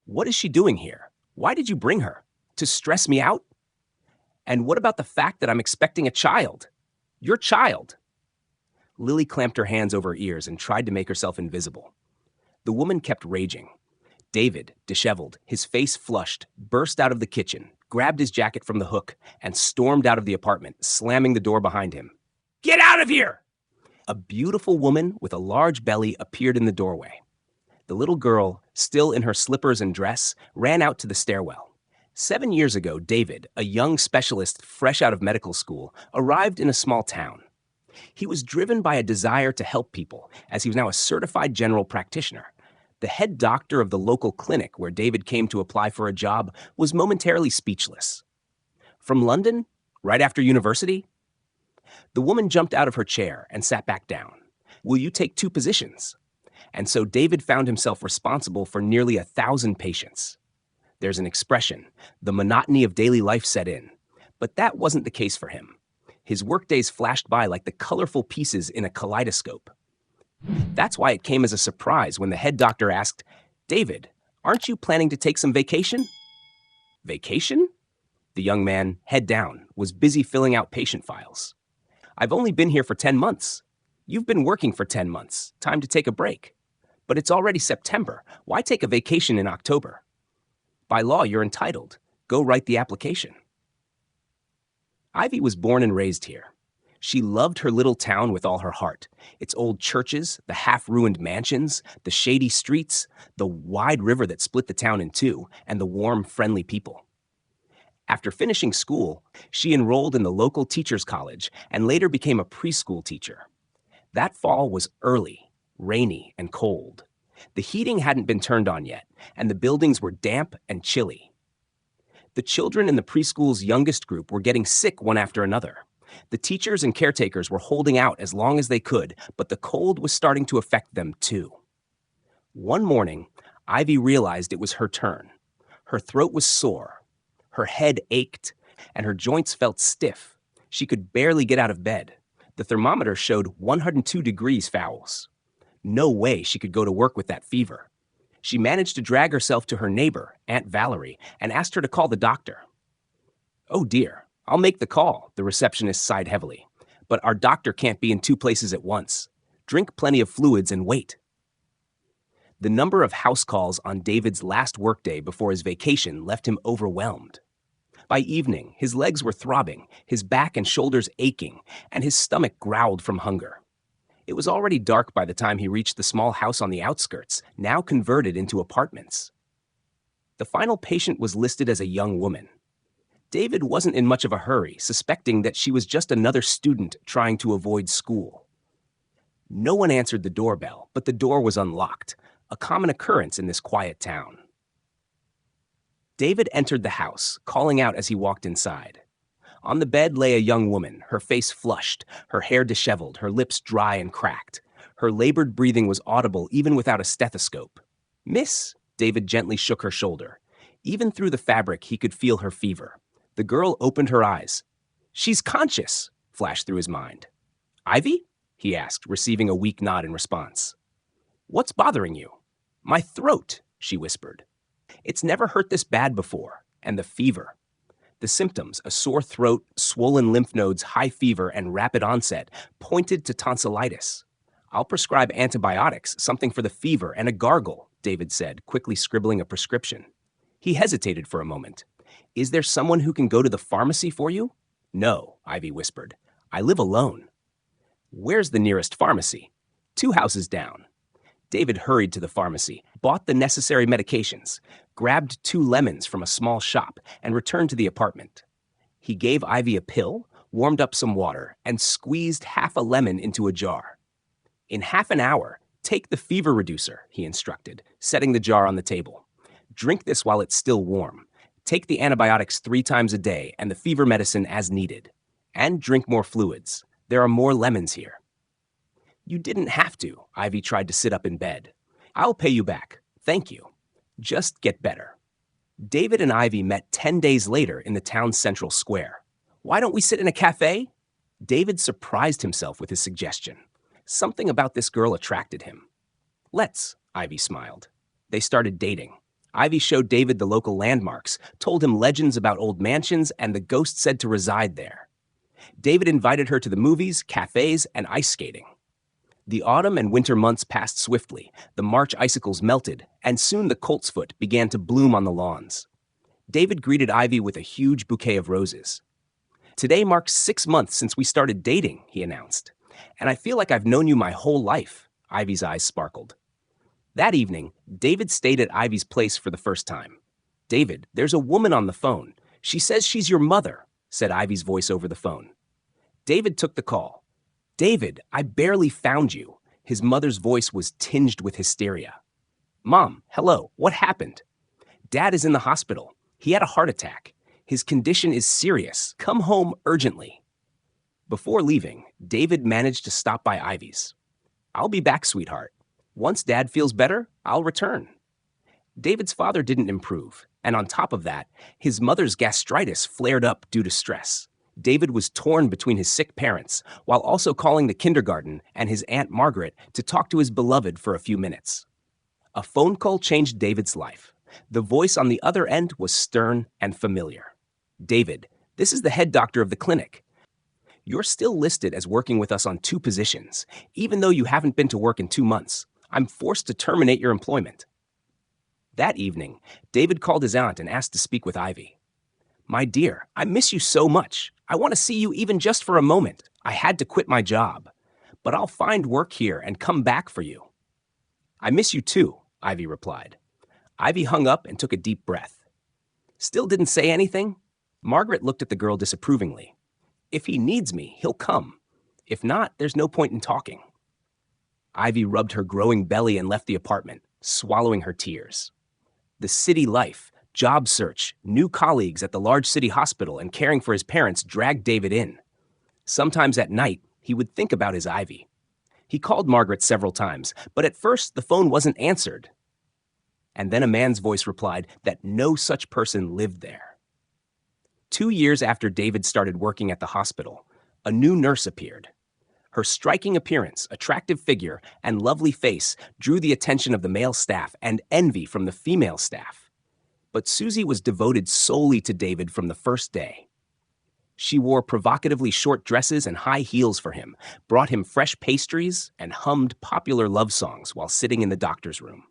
What is she doing here? Why did you bring her? To stress me out? And what about the fact that I'm expecting a child? Your child. Lily clamped her hands over her ears and tried to make herself invisible. The woman kept raging. David, disheveled, his face flushed, burst out of the kitchen, grabbed his jacket from the hook, and stormed out of the apartment, slamming the door behind him. Get out of here! A beautiful woman with a large belly appeared in the doorway. The little girl, still in her slippers and dress, ran out to the stairwell. 7 years ago, David, a young specialist fresh out of medical school, arrived in a small town. He was driven by a desire to help people, as he was now a certified general practitioner. The head doctor of the local clinic where David came to apply for a job was momentarily speechless. From London? Right after university? The woman jumped out of her chair and sat back down. Will you take 2 positions? And so David found himself responsible for nearly 1,000 patients. There's an expression, the monotony of daily life set in. But that wasn't the case for him. His workdays flashed by like the colorful pieces in a kaleidoscope. That's why it came as a surprise when the head doctor asked, David, aren't you planning to take some vacation? Vacation? The young man, head down, was busy filling out patient files. I've only been here for 10 months. You've been working for 10 months. Time to take a break. But it's already September. Why take a vacation in October? By law, you're entitled. Go write the application. Ivy was born and raised here. She loved her little town with all her heart. Its old churches, the half-ruined mansions, the shady streets, the wide river that split the town in two, and the warm, friendly people. After finishing school, she enrolled in the local teachers' college and later became a preschool teacher. That fall was early, rainy, and cold. The heating hadn't been turned on yet, and the buildings were damp and chilly. The children in the preschool's youngest group were getting sick one after another. The teachers and caretakers were holding out as long as they could, but the cold was starting to affect them too. One morning, Ivy realized it was her turn. Her throat was sore, her head ached, and her joints felt stiff. She could barely get out of bed. The thermometer showed 102 degrees fouls. No way she could go to work with that fever. She managed to drag herself to her neighbor, Aunt Valerie, and asked her to call the doctor. Oh dear, I'll make the call, the receptionist sighed heavily. But our doctor can't be in 2 places at once. Drink plenty of fluids and wait. The number of house calls on David's last workday before his vacation left him overwhelmed. By evening, his legs were throbbing, his back and shoulders aching, and his stomach growled from hunger. It was already dark by the time he reached the small house on the outskirts, now converted into apartments. The final patient was listed as a young woman. David wasn't in much of a hurry, suspecting that she was just another student trying to avoid school. No one answered the doorbell, but the door was unlocked, a common occurrence in this quiet town. David entered the house, calling out as he walked inside. On the bed lay a young woman, her face flushed, her hair disheveled, her lips dry and cracked. Her labored breathing was audible even without a stethoscope. Miss, David gently shook her shoulder. Even through the fabric, he could feel her fever. The girl opened her eyes. She's conscious, flashed through his mind. Ivy? He asked, receiving a weak nod in response. What's bothering you? My throat, she whispered. It's never hurt this bad before, and the fever. The symptoms, a sore throat, swollen lymph nodes, high fever, and rapid onset, pointed to tonsillitis. I'll prescribe antibiotics, something for the fever, and a gargle, David said, quickly scribbling a prescription. He hesitated for a moment. Is there someone who can go to the pharmacy for you? No, Ivy whispered. I live alone. Where's the nearest pharmacy? 2 houses down. David hurried to the pharmacy, bought the necessary medications, grabbed 2 lemons from a small shop, and returned to the apartment. He gave Ivy a pill, warmed up some water, and squeezed half a lemon into a jar. In half an hour, take the fever reducer, he instructed, setting the jar on the table. Drink this while it's still warm. Take the antibiotics 3 times a day and the fever medicine as needed. And drink more fluids. There are more lemons here. You didn't have to, Ivy tried to sit up in bed. I'll pay you back. Thank you. Just get better. David and Ivy met 10 days later in the town's central square. Why don't we sit in a cafe? David surprised himself with his suggestion. Something about this girl attracted him. Let's, Ivy smiled. They started dating. Ivy showed David the local landmarks, told him legends about old mansions and the ghost said to reside there. David invited her to the movies, cafes, and ice skating. The autumn and winter months passed swiftly, the March icicles melted, and soon the coltsfoot began to bloom on the lawns. David greeted Ivy with a huge bouquet of roses. "Today marks 6 months since we started dating," he announced. "And I feel like I've known you my whole life." Ivy's eyes sparkled. That evening, David stayed at Ivy's place for the first time. "David, there's a woman on the phone. She says she's your mother," said Ivy's voice over the phone. David took the call. "David, I barely found you." His mother's voice was tinged with hysteria. "Mom, hello, what happened?" "Dad is in the hospital. He had a heart attack. His condition is serious. Come home urgently." Before leaving, David managed to stop by Ivy's. "I'll be back, sweetheart. Once Dad feels better, I'll return." David's father didn't improve, and on top of that, his mother's gastritis flared up due to stress. David was torn between his sick parents, while also calling the kindergarten and his Aunt Margaret to talk to his beloved for a few minutes. A phone call changed David's life. The voice on the other end was stern and familiar. "David, this is the head doctor of the clinic. You're still listed as working with us on 2 positions, even though you haven't been to work in 2 months. I'm forced to terminate your employment." That evening, David called his aunt and asked to speak with Ivy. "My dear, I miss you so much. I want to see you even just for a moment. I had to quit my job. But I'll find work here and come back for you." "I miss you too," Ivy replied. Ivy hung up and took a deep breath. "Still didn't say anything?" Margaret looked at the girl disapprovingly. "If he needs me, he'll come. If not, there's no point in talking." Ivy rubbed her growing belly and left the apartment, swallowing her tears. The city life, job search, new colleagues at the large city hospital, and caring for his parents dragged David in. Sometimes at night, he would think about his Ivy. He called Margaret several times, but at first the phone wasn't answered. And then a man's voice replied that no such person lived there. 2 years after David started working at the hospital, a new nurse appeared. Her striking appearance, attractive figure, and lovely face drew the attention of the male staff and envy from the female staff. But Susie was devoted solely to David from the first day. She wore provocatively short dresses and high heels for him, brought him fresh pastries, and hummed popular love songs while sitting in the doctor's room.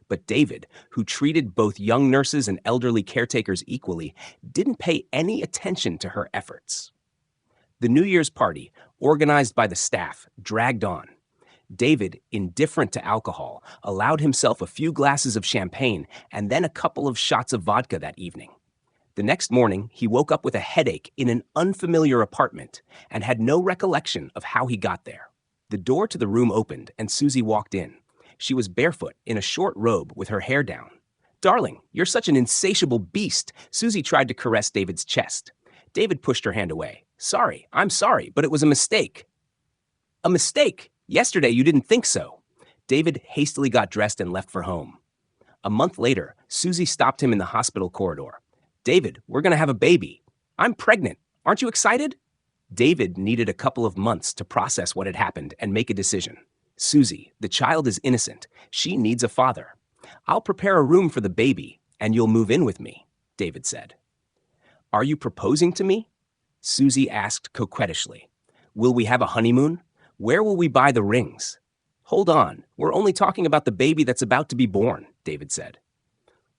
But David, who treated both young nurses and elderly caretakers equally, didn't pay any attention to her efforts. The New Year's party, organized by the staff, dragged on. David, indifferent to alcohol, allowed himself a few glasses of champagne and then a couple of shots of vodka that evening. The next morning, he woke up with a headache in an unfamiliar apartment and had no recollection of how he got there. The door to the room opened and Susie walked in. She was barefoot in a short robe with her hair down. "Darling, you're such an insatiable beast," Susie tried to caress David's chest. David pushed her hand away. I'm sorry, but it was a mistake." "A mistake? Yesterday you didn't think so." David hastily got dressed and left for home. A month later, Susie stopped him in the hospital corridor. "David, we're going to have a baby." "I'm pregnant. Aren't you excited?" David needed a couple of months to process what had happened and make a decision. "Susie, the child is innocent. She needs a father. I'll prepare a room for the baby, and you'll move in with me," David said. "Are you proposing to me?" Susie asked coquettishly. "Will we have a honeymoon? Where will we buy the rings?" "Hold on, we're only talking about the baby that's about to be born," David said.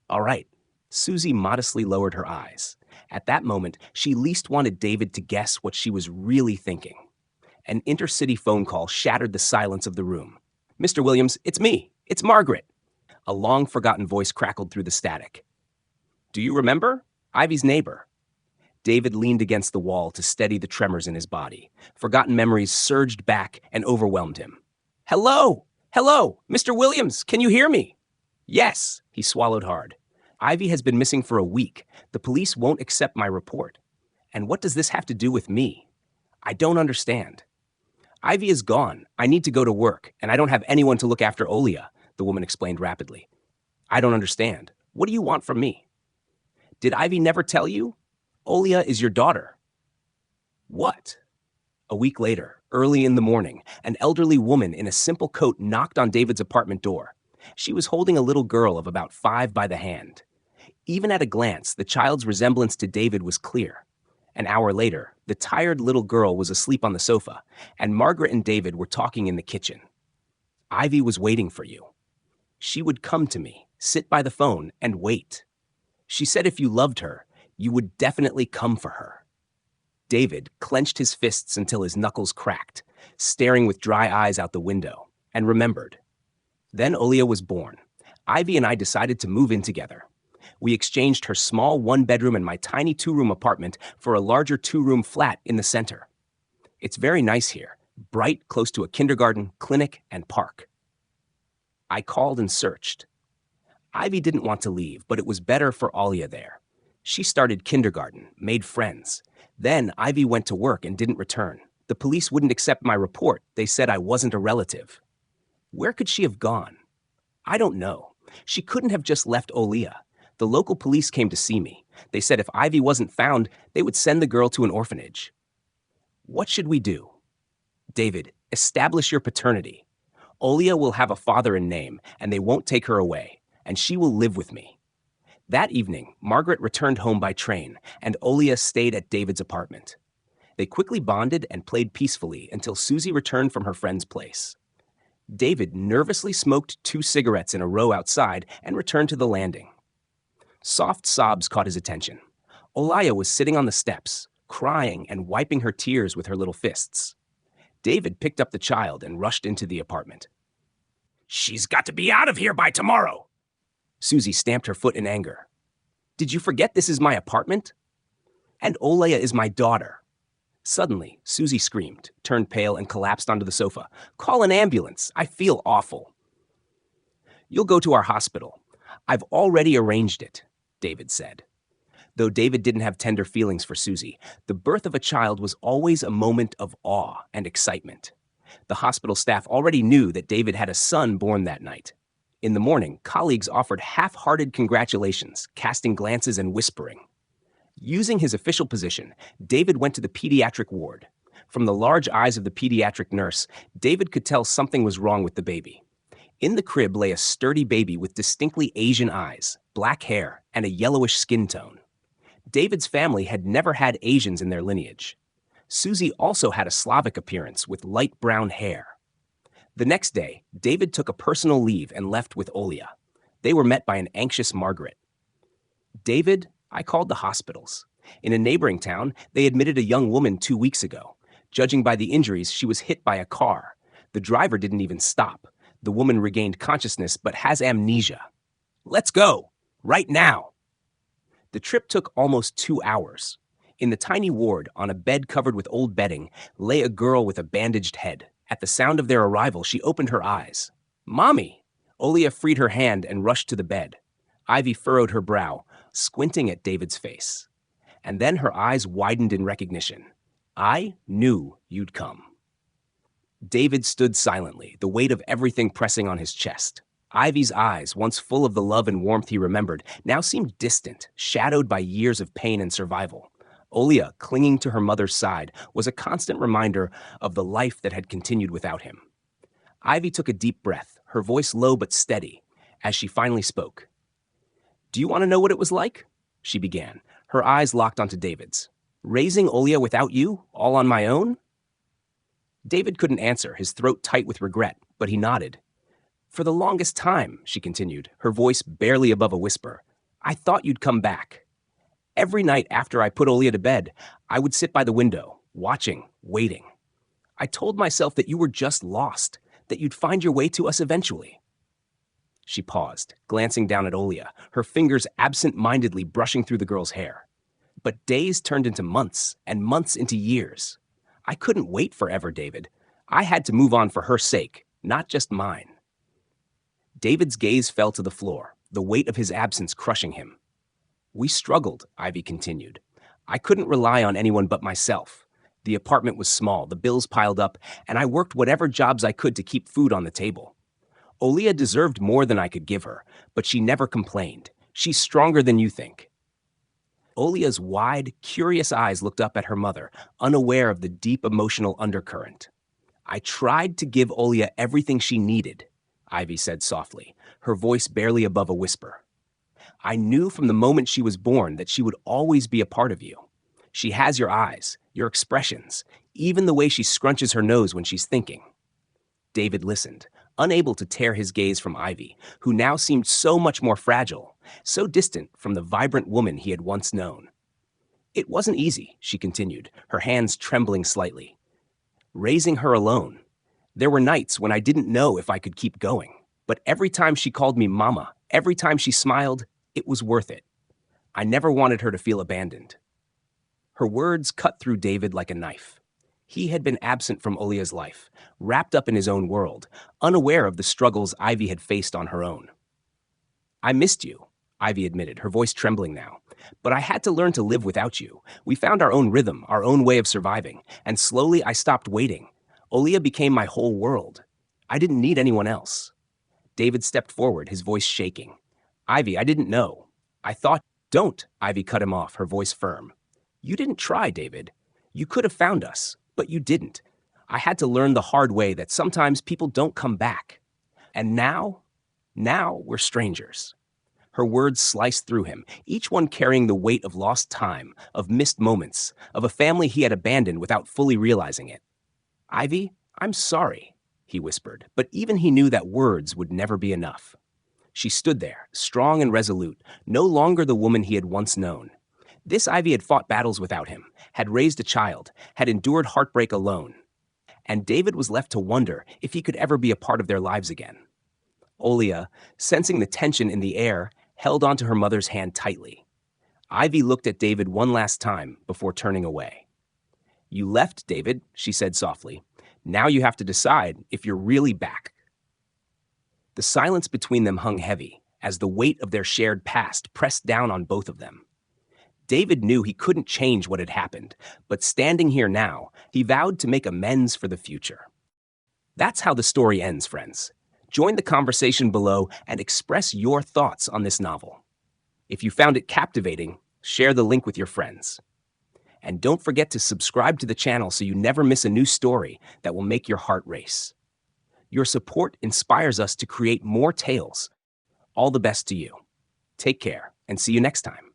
"All right." Susie modestly lowered her eyes. At that moment, she least wanted David to guess what she was really thinking. An intercity phone call shattered the silence of the room. "Mr. Williams, it's me. It's Margaret." A long-forgotten voice crackled through the static. "Do you remember? Ivy's neighbor." David leaned against the wall to steady the tremors in his body. Forgotten memories surged back and overwhelmed him. "Hello! Hello! Mr. Williams, can you hear me?" "Yes," he swallowed hard. "Ivy has been missing for a week. The police won't accept my report. And what does this have to do with me? I don't understand." "Ivy is gone. I need to go to work, and I don't have anyone to look after Olia," the woman explained rapidly. "I don't understand. What do you want from me?" "Did Ivy never tell you? Olia is your daughter." "What?" A week later, early in the morning, an elderly woman in a simple coat knocked on David's apartment door. She was holding a little girl of about 5 by the hand. Even at a glance, the child's resemblance to David was clear. An hour later, the tired little girl was asleep on the sofa, and Margaret and David were talking in the kitchen. Ivy was waiting for you. She would come to me, sit by the phone, and wait. She said if you loved her, you would definitely come for her. David clenched his fists until his knuckles cracked, staring with dry eyes out the window, and remembered. Then Olia was born. Ivy and I decided to move in together. We exchanged her small one-bedroom and my tiny 2-room apartment for a larger 2-room flat in the center. It's very nice here, bright, close to a kindergarten, clinic, and park. I called and searched. Ivy didn't want to leave, but it was better for Olia there. She started kindergarten, made friends. Then Ivy went to work and didn't return. The police wouldn't accept my report. They said I wasn't a relative. Where could she have gone? I don't know. She couldn't have just left Olia. The local police came to see me. They said if Ivy wasn't found, they would send the girl to an orphanage. What should we do? David, establish your paternity. Olia will have a father in name, and they won't take her away, and she will live with me. That evening, Margaret returned home by train, and Olia stayed at David's apartment. They quickly bonded and played peacefully until Susie returned from her friend's place. David nervously smoked 2 cigarettes in a row outside and returned to the landing. Soft sobs caught his attention. Olia was sitting on the steps, crying and wiping her tears with her little fists. David picked up the child and rushed into the apartment. "She's got to be out of here by tomorrow!" Susie stamped her foot in anger. "Did you forget this is my apartment? And Olia is my daughter." Suddenly, Susie screamed, turned pale, and collapsed onto the sofa. "Call an ambulance. I feel awful." "You'll go to our hospital. I've already arranged it," David said. Though David didn't have tender feelings for Susie, the birth of a child was always a moment of awe and excitement. The hospital staff already knew that David had a son born that night. In the morning, colleagues offered half-hearted congratulations, casting glances and whispering. Using his official position, David went to the pediatric ward. From the large eyes of the pediatric nurse, David could tell something was wrong with the baby. In the crib lay a sturdy baby with distinctly Asian eyes, black hair, and a yellowish skin tone. David's family had never had Asians in their lineage. Susie also had a Slavic appearance with light brown hair. The next day, David took a personal leave and left with Olia. They were met by an anxious Margaret. "David, I called the hospitals. In a neighboring town, they admitted a young woman 2 weeks ago. Judging by the injuries, she was hit by a car. The driver didn't even stop. The woman regained consciousness but has amnesia. Let's go, right now." The trip took almost 2 hours. In the tiny ward, on a bed covered with old bedding, lay a girl with a bandaged head. At the sound of their arrival, she opened her eyes. "Mommy!" Olia freed her hand and rushed to the bed. Ivy furrowed her brow, squinting at David's face. And then her eyes widened in recognition. "I knew you'd come." David stood silently, the weight of everything pressing on his chest. Ivy's eyes, once full of the love and warmth he remembered, now seemed distant, shadowed by years of pain and survival. Olia, clinging to her mother's side, was a constant reminder of the life that had continued without him. Ivy took a deep breath, her voice low but steady, as she finally spoke. "Do you want to know what it was like?" she began, her eyes locked onto David's. "Raising Olia without you, all on my own?" David couldn't answer, his throat tight with regret, but he nodded. "For the longest time," she continued, her voice barely above a whisper, "I thought you'd come back. Every night after I put Olia to bed, I would sit by the window, watching, waiting. I told myself that you were just lost, that you'd find your way to us eventually." She paused, glancing down at Olia, her fingers absent-mindedly brushing through the girl's hair. But days turned into months, and months into years. I couldn't wait forever, David. I had to move on for her sake, not just mine. David's gaze fell to the floor, the weight of his absence crushing him. "We struggled," Ivy continued. "I couldn't rely on anyone but myself. The apartment was small, the bills piled up, and I worked whatever jobs I could to keep food on the table. Olia deserved more than I could give her, but she never complained. She's stronger than you think." Olia's wide, curious eyes looked up at her mother, unaware of the deep emotional undercurrent. "I tried to give Olia everything she needed. Ivy said softly, her voice barely above a whisper. I knew from the moment she was born that she would always be a part of you. She has your eyes, your expressions, even the way she scrunches her nose when she's thinking. David listened, unable to tear his gaze from Ivy, who now seemed so much more fragile, so distant from the vibrant woman he had once known. It wasn't easy, she continued, her hands trembling slightly. Raising her alone. There were nights when I didn't know if I could keep going, but every time she called me mama, every time she smiled, it was worth it. I never wanted her to feel abandoned. Her words cut through David like a knife. He had been absent from Olia's life, wrapped up in his own world, unaware of the struggles Ivy had faced on her own. I missed you, Ivy admitted, her voice trembling now. But I had to learn to live without you. We found our own rhythm, our own way of surviving, and slowly I stopped waiting. Olia became my whole world. I didn't need anyone else. David stepped forward, his voice shaking. Ivy, I didn't know. I thought, don't, Ivy cut him off, her voice firm. You didn't try, David. You could have found us, but you didn't. I had to learn the hard way that sometimes people don't come back. And now we're strangers. Her words sliced through him, each one carrying the weight of lost time, of missed moments, of a family he had abandoned without fully realizing it. Ivy, I'm sorry, he whispered, but even he knew that words would never be enough. She stood there, strong and resolute, no longer the woman he had once known. This Ivy had fought battles without him, had raised a child, had endured heartbreak alone. And David was left to wonder if he could ever be a part of their lives again. Olia, sensing the tension in the air, held onto her mother's hand tightly. Ivy looked at David one last time before turning away. You left, David, she said softly. Now you have to decide if you're really back. The silence between them hung heavy as the weight of their shared past pressed down on both of them. David knew he couldn't change what had happened, but standing here now, he vowed to make amends for the future. That's how the story ends, friends. Join the conversation below and express your thoughts on this novel. If you found it captivating, share the link with your friends. And don't forget to subscribe to the channel so you never miss a new story that will make your heart race. Your support inspires us to create more tales. All the best to you. Take care and see you next time.